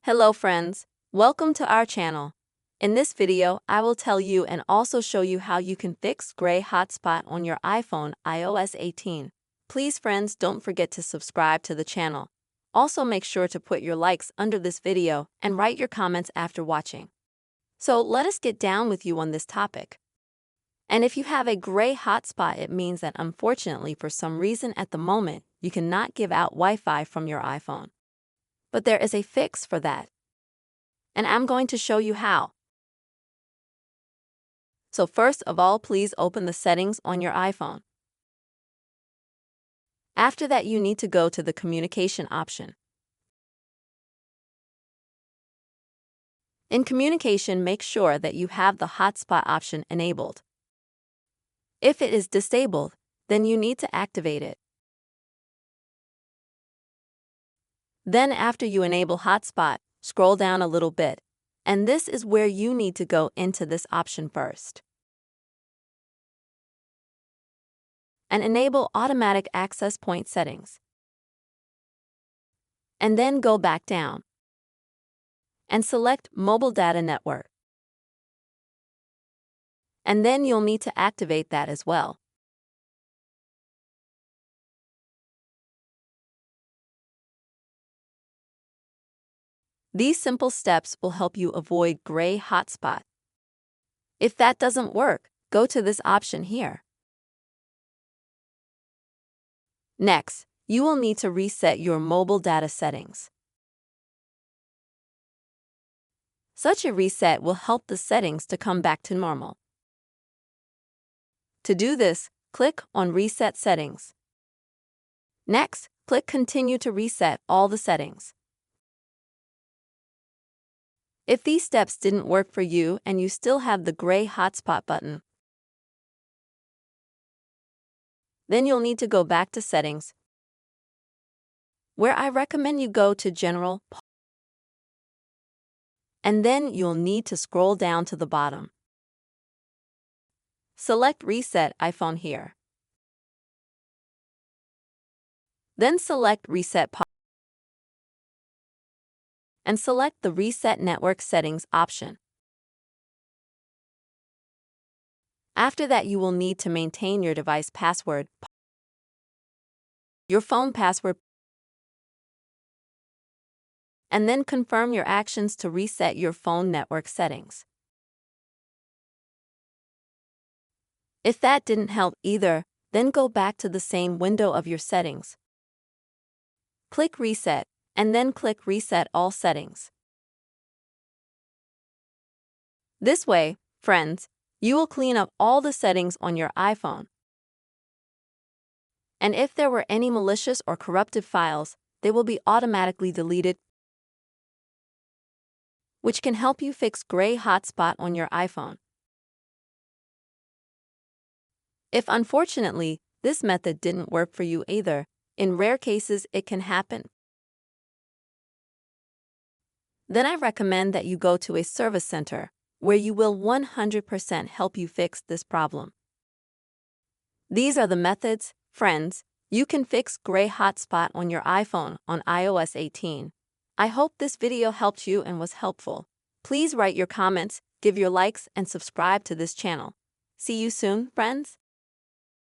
Hello friends, welcome to our channel. In this video, I will tell you and also show you how you can fix gray hotspot on your iPhone iOS 18. Please friends, don't forget to subscribe to the channel. Also make sure to put your likes under this video and write your comments after watching. So let us get down with you on this topic. And if you have a gray hotspot, it means that unfortunately for some reason at the moment, you cannot give out Wi-Fi from your iPhone. But there is a fix for that. And I'm going to show you how. So first of all, please open the settings on your iPhone. After that, you need to go to the communication option. In communication, make sure that you have the hotspot option enabled. If it is disabled, then you need to activate it. Then after you enable hotspot, scroll down a little bit, and this is where you need to go into this option first. And enable automatic access point settings. And then go back down. And select mobile data network. And then you'll need to activate that as well. These simple steps will help you avoid gray hotspot. If that doesn't work, go to this option here. Next, you will need to reset your mobile data settings. Such a reset will help the settings to come back to normal. To do this, click on Reset Settings. Next, click Continue to reset all the settings. If these steps didn't work for you and you still have the gray hotspot button, then you'll need to go back to Settings, where I recommend you go to General, and then you'll need to scroll down to the bottom. Select Reset iPhone here. Then select Reset POP and select the Reset Network Settings option. After that, you will need to maintain your device password, your phone password, and then confirm your actions to reset your phone network settings. If that didn't help either, then go back to the same window of your settings. Click Reset, and then click Reset All Settings. This way, friends, you will clean up all the settings on your iPhone. And if there were any malicious or corrupted files, they will be automatically deleted, which can help you fix gray hotspot on your iPhone. If unfortunately, this method didn't work for you either, in rare cases it can happen, then I recommend that you go to a service center, where you will 100% help you fix this problem. These are the methods, friends, you can fix gray hotspot on your iPhone on iOS 18. I hope this video helped you and was helpful. Please write your comments, give your likes, and subscribe to this channel. See you soon, friends.